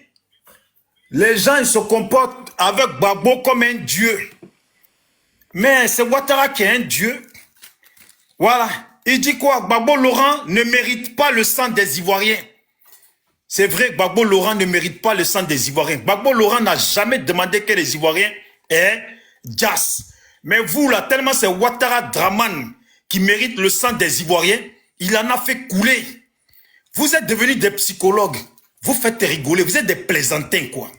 les gens, ils se comportent avec Gbagbo comme un dieu. Mais c'est Ouattara qui est un dieu. Voilà. Il dit quoi? Gbagbo Laurent ne mérite pas le sang des Ivoiriens. C'est vrai, Gbagbo Laurent ne mérite pas le sang des Ivoiriens. Gbagbo Laurent n'a jamais demandé que les Ivoiriens aient Dias. Mais vous, là, tellement c'est Ouattara Draman qui mérite le sang des Ivoiriens, il en a fait couler. Vous êtes devenus des psychologues. Vous faites rigoler. Vous êtes des plaisantins, quoi.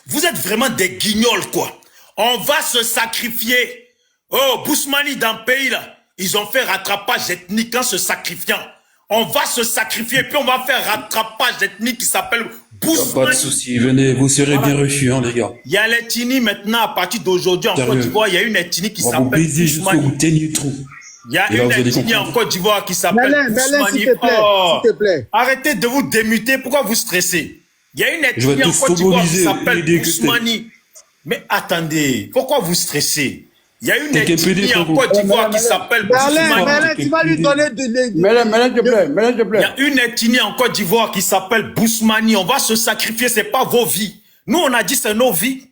Vous êtes vraiment des guignols, quoi. On va se sacrifier. Oh, Bousmani, dans le pays, là, ils ont fait rattrapage ethnique en se sacrifiant. On va se sacrifier, puis on va faire rattrapage ethnique qui s'appelle Bousmani. Pas de souci, venez, vous serez bien reçus, hein, les gars. Il y a l'ethnie maintenant, à partir d'aujourd'hui, en Côte d'Ivoire, il y a une ethnie qui s'appelle Bousmani. Il y a une ethnie en Côte d'Ivoire qui s'appelle Bousmani. S'il te plaît. Arrêtez de vous démuter. Pourquoi vous stressez? Il y a une ethnie en Côte d'Ivoire qui s'appelle Bousmani. Mais attendez, pourquoi vous stressez? Il y a une ethnie en Côte d'Ivoire qui s'appelle Bousmani. Merlin, tu vas lui donner Merlin, te plaît. Il y a une ethnie en Côte d'Ivoire qui s'appelle Bousmani. On va se sacrifier, c'est pas vos vies. Nous, on a dit c'est nos vies.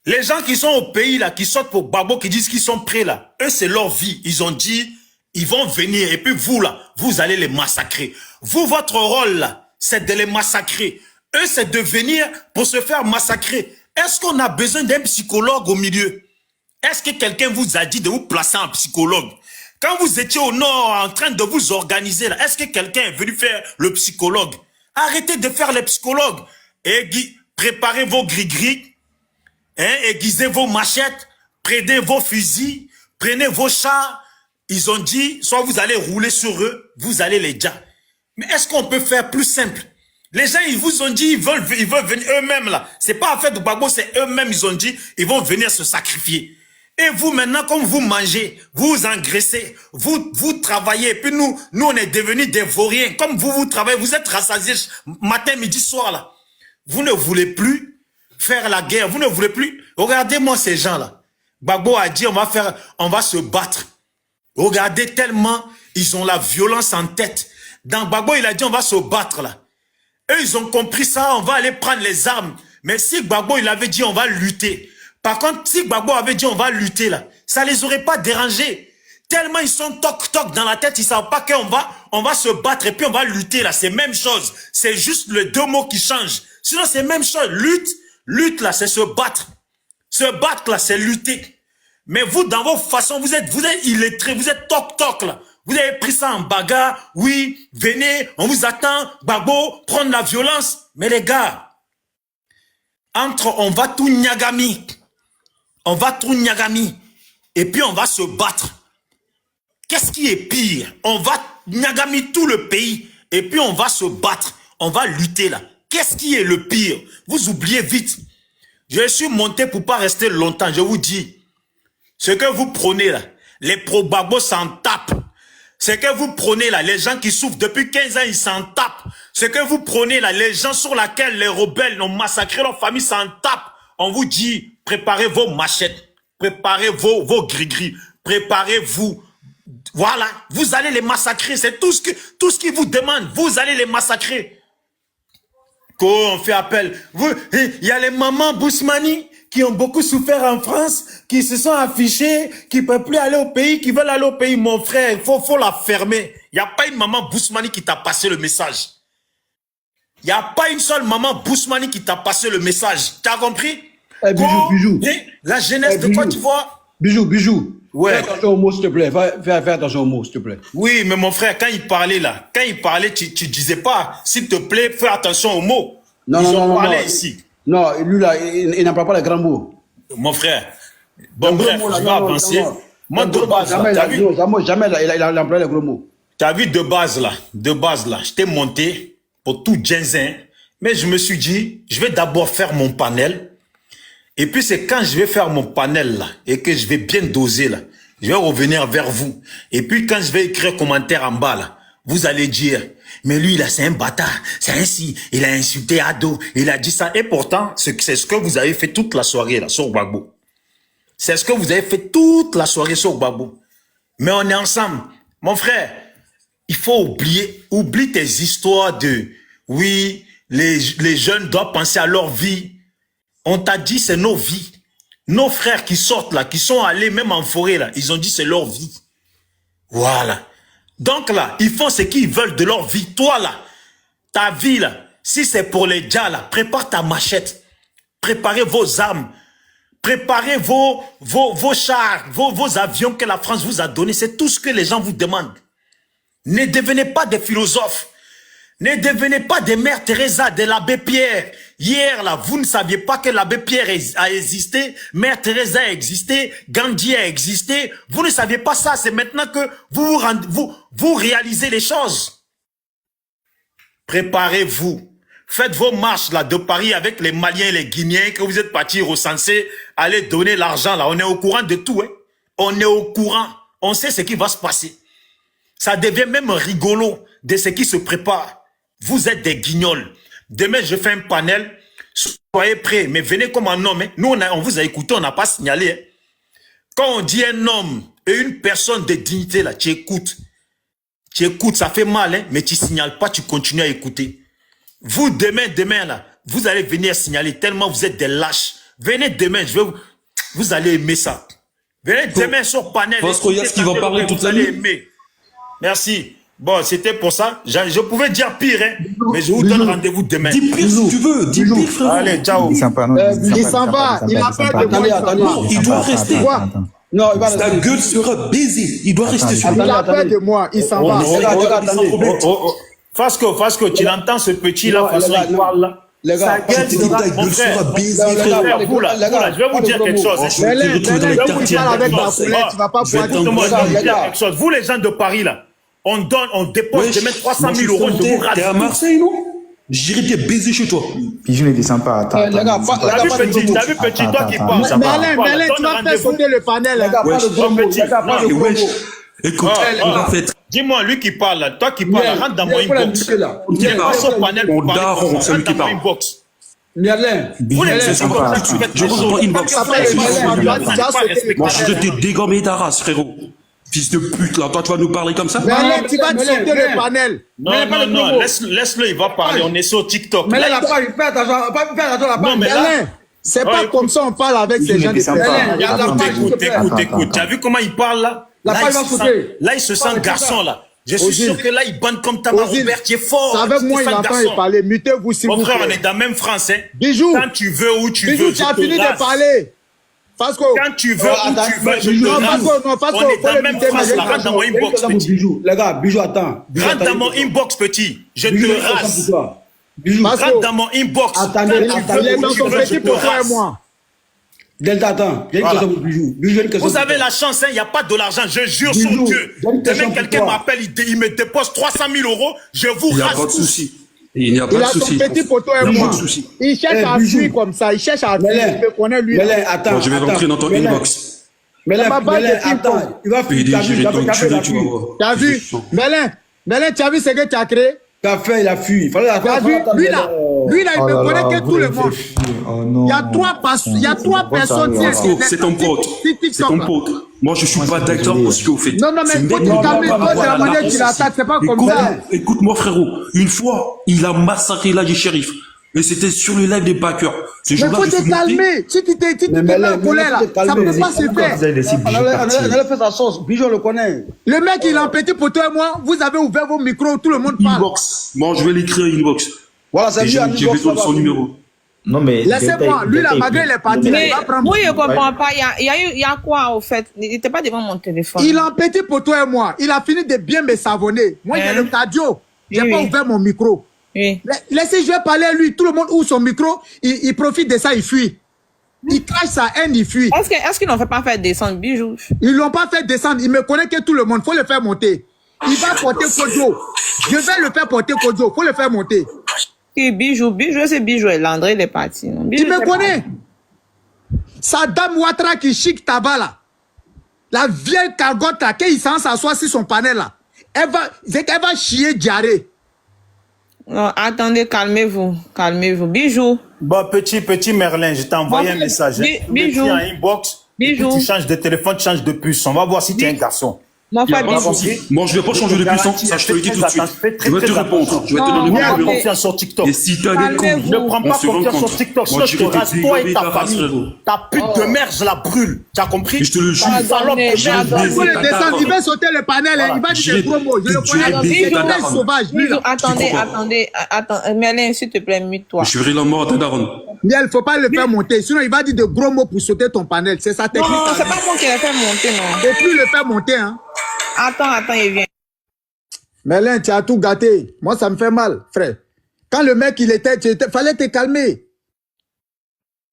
Les gens qui sont au pays, là, qui sortent pour Gbagbo, qui disent qu'ils sont prêts, là, eux, c'est leur vie. Ils ont dit, ils vont venir. Et puis vous, là, vous allez les massacrer. Vous, votre rôle, là, c'est de les massacrer. Eux, c'est de venir pour se faire massacrer. Est-ce qu'on a besoin d'un psychologue au milieu? Est-ce que quelqu'un vous a dit de vous placer en psychologue? Quand vous étiez au nord en train de vous organiser, là, est-ce que quelqu'un est venu faire le psychologue? Arrêtez de faire les psychologues. Préparez vos gris-gris, hein, aiguisez vos machettes, prenez vos fusils, prenez vos chars. Ils ont dit, soit vous allez rouler sur eux, vous allez les dire. Mais est-ce qu'on peut faire plus simple? Les gens, ils vous ont dit, ils veulent venir eux-mêmes là. C'est pas en fait de Gbagbo, c'est eux-mêmes, ils ont dit, ils vont venir se sacrifier. Et vous, maintenant, comme vous mangez, vous engraissez, vous travaillez, et puis nous, on est devenus des vauriens. Comme vous travaillez, vous êtes rassasiés matin, midi, soir là. Vous ne voulez plus faire la guerre, vous ne voulez plus. Regardez-moi ces gens-là. Gbagbo a dit, on va se battre. Regardez tellement, ils ont la violence en tête. Dans Gbagbo, il a dit, on va se battre là. Eux, ils ont compris ça, on va aller prendre les armes. Mais si Gbagbo, il avait dit, on va lutter. Par contre, si Gbagbo avait dit, on va lutter là, ça les aurait pas dérangés. Tellement ils sont toc-toc dans la tête, ils savent pas on va se battre et puis on va lutter là. C'est même chose. C'est juste les deux mots qui changent. Sinon, c'est même chose. Lutte là, c'est se battre. Se battre là, c'est lutter. Mais vous, dans vos façons, vous êtes illettrés, vous êtes toc-toc là. Vous avez pris ça en bagarre, oui, venez, on vous attend, Gbagbo, prendre la violence. Mais les gars, on va tout nyagami. On va tout nyagami. Et puis on va se battre. Qu'est-ce qui est pire? On va nyagami tout le pays. Et puis on va se battre. On va lutter là. Qu'est-ce qui est le pire? Vous oubliez vite. Je suis monté pour pas rester longtemps. Je vous dis. Ce que vous prenez là, les pro-Gbagbo s'en tapent. Ce que vous prenez là, les gens qui souffrent depuis 15 ans, ils s'en tapent. Ce que vous prenez là, les gens sur lesquels les rebelles ont massacré leur famille s'en tapent. On vous dit, préparez vos machettes, préparez vos gris-gris, préparez-vous. Voilà, vous allez les massacrer. C'est tout ce qu'ils vous demandent. Vous allez les massacrer. Quand on fait appel, il y a les mamans Bousmani qui ont beaucoup souffert en France, qui se sont affichés, qui ne peuvent plus aller au pays, qui veulent aller au pays. Mon frère, il faut la fermer. Il n'y a pas une maman Bousmani qui t'a passé le message. Il n'y a pas une seule maman Bousmani qui t'a passé le message. Tu as compris? Bijou. La jeunesse de Côte d'Ivoire. Bijou. Ouais. Fais attention aux mots, s'il te plaît. Fais attention aux mots, s'il te plaît. Oui, mais mon frère, quand il parlait là, tu disais pas, s'il te plaît, fais attention aux mots. Non. Ici. Non, lui là, il n'emploie pas les grands mots. Mon frère, bon bref, je vais avancer. Moi, de base, jamais il a employé les gros mots. Tu as vu de base là, je t'ai monté pour tout Djenzin, mais je me suis dit, je vais d'abord faire mon panel, et puis c'est quand je vais faire mon panel là, et que je vais bien doser là, je vais revenir vers vous, et puis quand je vais écrire commentaire en bas là, vous allez dire, mais lui là c'est un bâtard, c'est ainsi, il a insulté Ado, il a dit ça, et pourtant c'est ce que vous avez fait toute la soirée là sur Gbagbo. C'est ce que vous avez fait toute la soirée sur Gbagbo. Mais on est ensemble. Mon frère, il faut oublie tes histoires de, oui, les jeunes doivent penser à leur vie. On t'a dit c'est nos vies. Nos frères qui sortent là, qui sont allés même en forêt là, ils ont dit c'est leur vie. Voilà. Donc là, ils font ce qu'ils veulent de leur vie. Toi là, ta vie là, si c'est pour les djas là, prépare ta machette. Préparez vos armes. Préparez vos chars, vos avions que la France vous a donnés. C'est tout ce que les gens vous demandent. Ne devenez pas des philosophes. Ne devenez pas des Mères Teresa, de l'abbé Pierre. Hier, là, vous ne saviez pas que l'abbé Pierre a existé, Mère Teresa a existé, Gandhi a existé. Vous ne saviez pas ça. C'est maintenant que vous réalisez les choses. Préparez-vous. Faites vos marches là de Paris avec les Maliens et les Guinéens que vous êtes partis recenser. Allez donner l'argent là. On est au courant de tout. Hein? On est au courant. On sait ce qui va se passer. Ça devient même rigolo de ce qui se prépare. Vous êtes des guignols. Demain, je fais un panel. Soyez prêts. Mais venez comme un homme. Hein? Nous, on vous a écouté. On n'a pas signalé. Hein? Quand on dit un homme et une personne de dignité là, tu écoutes. Tu écoutes. Ça fait mal. Hein? Mais tu ne signales pas. Tu continues à écouter. Vous, demain, là, vous allez venir signaler tellement vous êtes des lâches. Venez demain, vous allez aimer ça. Venez demain sur panel. Vasco, il y a ce qui va parler toute la nuit. Merci. Bon, c'était pour ça. Je pouvais dire pire, hein, mais je vous donne rendez-vous demain. Dis pire si tu veux, dis pire, frérot. Allez, ciao. Il s'en va. Il a pas de moi. Il doit rester. Non, il va Ta gueule sera baisée. Il doit rester sur Il a peur de moi. Il s'en va. Fasco, tu l'entends ce petit-là, Non, façon, les gars, il parle là. Les gars, Sa gueule Je te dis, sera- ta mon gueule frère, sera baisée, les gars, frérot. vous là, je vais vous dire quelque chose. Je vais te retrouver dans les Mélène, quartiers écoute, de parle avec la Marseille. foulette, tu vas pas Je vais pouvoir t'en- Écoute-moi, je vais vous les dire gars. quelque chose. Vous, les gens de Paris, là, on dépose demain 300 000 euros, je vous rase. T'es à Marseille, non? J'irai te baiser chez toi. Bijou ne descend pas, attends. Les gars, attends, pas- T'as vu, pas de petit, gros toi qui attends. parle, ça va. Mélène, Voilà, Mélène, tu donne vas faire rendez-vous. sauter le panel. Les Hein. gars, pas de gros mots. Les gars, pas de Et gros wesh, mots. écoute, on va faire Dis-moi, lui qui parle, là, toi qui parle, là, rentre dans mon Viens, inbox. viens, là. Viens Viens, pas son panel on pour parler dort, comme on ça. sait lui Rentre qui dans mon parle. inbox. Merlin. Vous les C'est gens ça, comme ça, tu faites je des reçois choses. ton inbox. Ça fait le panel, Vous tu vas n'êtes pas sauter le respectable. Moi, je panel. vais te dégommer ta race, frérot. Fils de pute, là. Toi, tu vas nous parler comme ça? Mélène, tu vas te Mélène, sauter Mélène. le panel. Non, Mais pas non, de non, promo. laisse-le, il va parler. On est sur TikTok. Mais Là, là, fais attention, fais attention à la Non, page. mais là, Mélène, c'est pas écoute. comme ça on parle avec ces gens de Mélène, il y a la Attends, page, écoute, s'il te plaît. écoute. Tu as vu comment il parle là? La Là, page il va se sent- sauter. Là, il se sent mais garçon là. Je suis Ozil. sûr que là, il bande comme Tamar Ozil. Robert, qui est fort. C'est avec Tu moi, te il sens entend garçon. et parler. Mutez-vous s'il Mon vous frère, on plaît. est dans la même France. Hein. Bijou, Quand tu veux, où tu veux, Bijou, je tu as te fini de rase. parler. Fasco. Quand tu veux, où attends, tu veux, je Bijou, te non, rase. Fasco, non, Fasco, On est faut dans la le même muter, France, mais là. Rentre dans mon inbox, petit. Bijou. Les gars, Bijou, attends. Bijou, Rentre dans attends. mon inbox, petit. Je Bijou, te attends pour rase. toi. Bijou, Fasco. Rentre dans mon inbox. Attendez, Quand tu attendez, Il est veux, dans où tu son veux, je petit te pour toi et rase. moi. Delta, attends. J'ai une Voilà. question pour Bijou. Bijou, j'ai une question. Vous pour avez toi. la chance, il n'y a pas de l'argent, je jure Bijou, sur Dieu. j'ai une question Demain, pour quelqu'un toi. m'appelle, il me dépose 300 000 euros, je vous Il n'y a rase pas de tous. souci. Il n'y a Il pas de a son souci. petit poteau et Il n'y a moi. pas de souci. Il cherche Eh, à Bijou. fuir comme ça. Il cherche à fuir. Mélène, Je le connais lui. Mélène, attends. Bon, je vais attends. rentrer dans ton Mélène, inbox. Mélène, Ça va pas Mélène, de type, attends. Il va fuir. PD, T'as vu, j'irai t'as donc fait, tuer, il a tu vas fui. voir. Tu as vu? Mélène, tu as vu ce que tu as créé? T'as fait, il a fui. Il fallait Tu as vu? Lui là, il me connaît que tout le monde. Il y a trois personnes sur Fasco, Internet. c'est ton pote. sur C'est TikTok, ton là. pote. Moi, je suis pas d'accord pour ce que vous faites. Non, mais Ce faut mec, te il va calmer. pas Toi, c'est la avoir manière la qu'il race. attaque. C'est pas comme Écoute- ça. Écoute-moi, frérot. Une fois, il a massacré l'âge shérif. Et c'était sur le live des backers. Ce Mais jour-là, faut je te suis monté. calmer. Si tu te Mais mets en Mélène, colère là, faut te ça calmer. peut pas se faire. On a fait sa sauce. Bijou, on le connaît. Le mec, il est en petit pour toi et moi. Vous avez ouvert vos micros, tout le monde parle. Inbox. Moi, je vais l'écrire inbox. Voilà, c'est Et lui, je un vais inbox, donner ça son va. numéro. Non, mais. Laissez-moi. Lui là, malgré il est parti, là, Mais il va prendre. moi, je comprends pas. Il y a quoi, au fait? Il n'était pas devant mon téléphone. Il est en petit pour toi et moi. Il a fini de bien me savonner. Moi, j'ai Hein? le cardio. J'ai Oui, pas oui. ouvert mon micro. Oui. Laissez, je vais parler à lui. Tout le monde ouvre son micro. Il profite de ça, il fuit. Il crache sa haine, il fuit. Est-ce qu'ils n'ont fait pas faire descendre Bijou? Ils l'ont pas fait descendre. Il me connaît que tout le monde. Faut le faire monter. Il va porter Kojo. Je vais le faire porter Kojo. Faut le faire monter. Et Bijou, c'est Bijou et Landré, il est parti. Non? Bijou, Il me c'est connaît. Sa dame Ouattara qui chic tabac là. La vieille cargotte là, qu'il s'assoit sur son panel là. Elle va chier diarrhée. Non, attendez, calmez-vous. Bijou. Bon, petit Merlin, je t'ai envoyé Bon, un message. Hein. Bijou. Tu as un inbox. Bijou. Et puis tu changes de téléphone, tu changes de puce. On va voir si tu es un garçon. Mon Il n'y a frère pas de Bijou. souci. Moi, je vais pas changer de puissance. Ça, je te le dis tout de suite. Je vais te répondre. Je vais te Non, donner mais- mon numéro. Confiance sur TikTok. Et si t'as des Calmez-vous. cons, Ne prends on pas se confiance rencontre. sur TikTok, Moi, sinon je te rase toi et ta famille. frérot. Ta pute de merde, je la brûle. Tu as compris? Et je te le jure. Salope de Je vais merde. Il faut baiser le ta descendre. daronne. Il va sauter le panel. Hein. Il va dire des promos. Je le Je vais connais. baiser Il ta est daronne. sauvage. Lui, Bijou, là. attends. Mélène, s'il te plaît, mute-toi. Je ferai la mort à ta daronne. Mais il ne faut pas le faire monter. Sinon, il va dire de gros mots pour sauter ton panel. C'est sa technique. Non, à c'est lui. pas moi qui l'ai fait monter, non. Et puis le faire monter. Hein. Attends, il vient. Mélène, tu as tout gâté. Moi, ça me fait mal, frère. Quand le mec, fallait te calmer.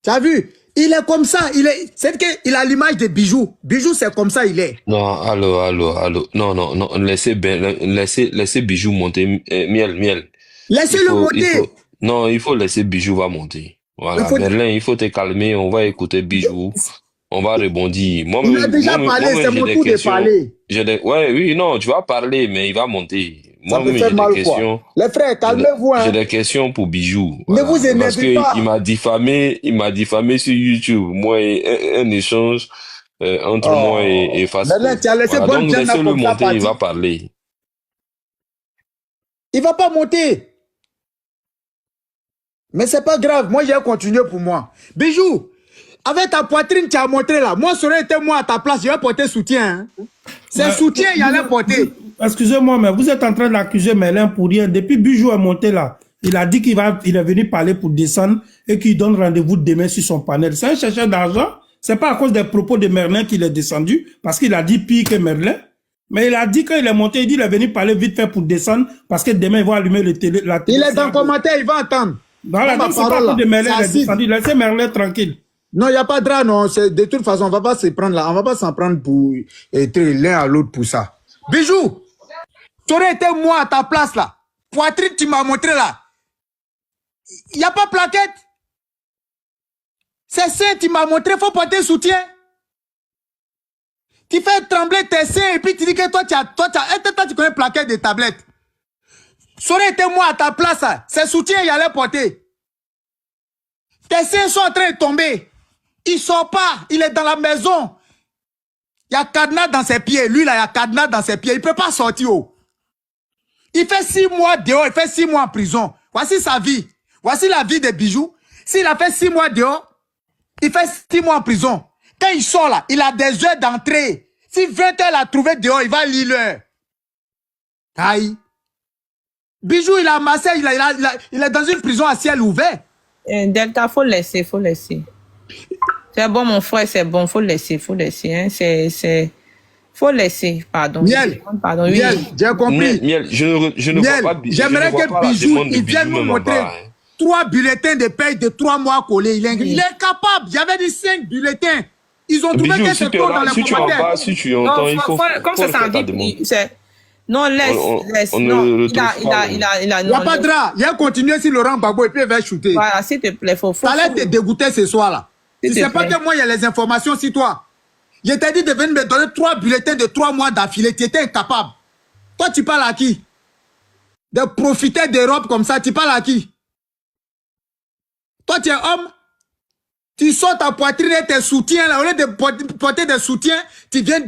Tu as vu? Il est comme ça. C'est qu'il a l'image de Bijou. Bijou, c'est comme ça, il est. Non, allô. Non. Laissez Bijou monter. Miel. Laissez-le monter. Non, il faut laisser Bijou va monter. Voilà. Merlin, il faut te calmer. On va écouter Bijou. On va rebondir. Il a déjà parlé. C'est mon tour de parler. Oui, non, tu vas parler, mais il va monter. Ça me Moi-même, fait j'ai mal, des quoi. questions. Les frères, calmez-vous. J'ai Hein. des questions pour Bijou. Ne vous énervez Parce que pas. il m'a diffamé sur YouTube. Moi, un échange entre moi et Fasco. Merlin, tu as laissé Voilà, bonne donc Diana laissez-le comme ça monter, il partir. va parler. Il va pas monter. Mais c'est pas grave. Moi, j'ai continué pour moi. Bijou, avec ta poitrine, tu as montré là. Moi, ça aurait été moi à ta place. Je vais porter soutien. Hein. C'est soutien, il allait porter. Excusez-moi, mais vous êtes en train d'accuser Merlin pour rien. Depuis Bijou est monté là, il a dit qu'il est venu parler pour descendre et qu'il donne rendez-vous demain sur son panel. C'est un chercheur d'argent. C'est pas à cause des propos de Merlin qu'il est descendu, parce qu'il a dit pire que Merlin. Mais il a dit qu'il est monté, il dit qu'il est venu parler vite fait pour descendre parce que demain il va allumer la télé. Il est dans le commentaire, il va attendre. Voilà, donc c'est pas pour de Merlin, il est descendu. Laissez Merlin tranquille. Non, il n'y a pas de drap, non. De toute façon, on va pas se prendre là. On va pas s'en prendre pour être l'un à l'autre pour ça. Bijou, tu aurais été moi à ta place là. Poitrine, tu m'as montré là. Il n'y a pas plaquette. C'est ça, tu m'as montré, il faut porter soutien. Tu fais trembler tes seins et puis tu dis que toi, tu connais plaquette des tablettes. Ça aurait été moi à ta place là. C'est soutien, il allait porter. Tes seins sont en train de tomber. Il sort pas, il est dans la maison. Il y a cadenas dans ses pieds. Lui, là, il y a cadenas dans ses pieds. Il ne peut pas sortir. Oh. Il fait 6 mois dehors, il fait 6 mois en prison. Voici sa vie. Voici la vie de Bijou. S'il a fait 6 mois dehors, il fait 6 mois en prison. Quand il sort là, il a des heures d'entrée. Si 20 heures l'a trouvé dehors, il va lire l'heure. Aïe. Bijou, il a amassé, il est dans une prison à ciel ouvert. Delta, faut laisser. C'est bon, mon frère, c'est bon, faut laisser, hein. Faut laisser, pardon. Miel, pardon, oui. Miel, j'ai compris. Miel, je ne vois pas. J'aimerais que Bijou, il vienne nous montrer 3 bulletins de paye de 3 mois collés. Il est capable. J'avais dit 5 bulletins. Ils ont trouvé que c'est trop dans les commentaires. Si tu entends, il faut. Comme ça s'en dit, non, laisse. On Non, ne il a. Il n'y a pas de drap. Il a continué sur Laurent Gbagbo et puis il va shooter. Voilà, s'il te plaît, faut. Ça allait te dégoûter ce soir-là. Tu ne sais pas que moi, il y a les informations sur toi. Je t'ai dit de venir me donner 3 bulletins de 3 mois d'affilée. Tu étais incapable. Toi, tu parles à qui? De profiter des robes comme ça, tu parles à qui? Toi, tu es homme. Tu sautes ta poitrine et tes soutiens, là, au lieu de porter des soutiens, tu viens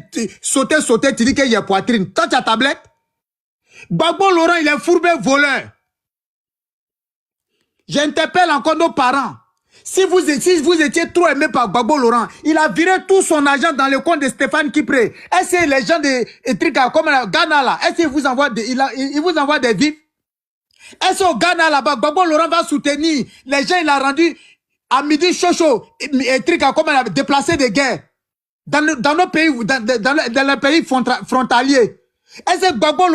sauter, tu dis qu'il y a poitrine. Toi, tu as tablette. Gbagbo Laurent, il est fourbé voleur. J'interpelle encore nos parents. Si vous étiez trop aimé par Gbagbo Laurent, il a viré tout son argent dans le compte de Stéphane Kipré. Est-ce que les gens de trucs comme Ghana là, est-ce qu'il vous envoie il vous envoie des vifs? Est-ce qu'au Ghana là-bas, Gbagbo Laurent va soutenir les gens, il a rendu à midi chaud, et trucs comme il a déplacé des guerres dans nos pays, dans les pays frontaliers. Est-ce que Gbagbo Laurent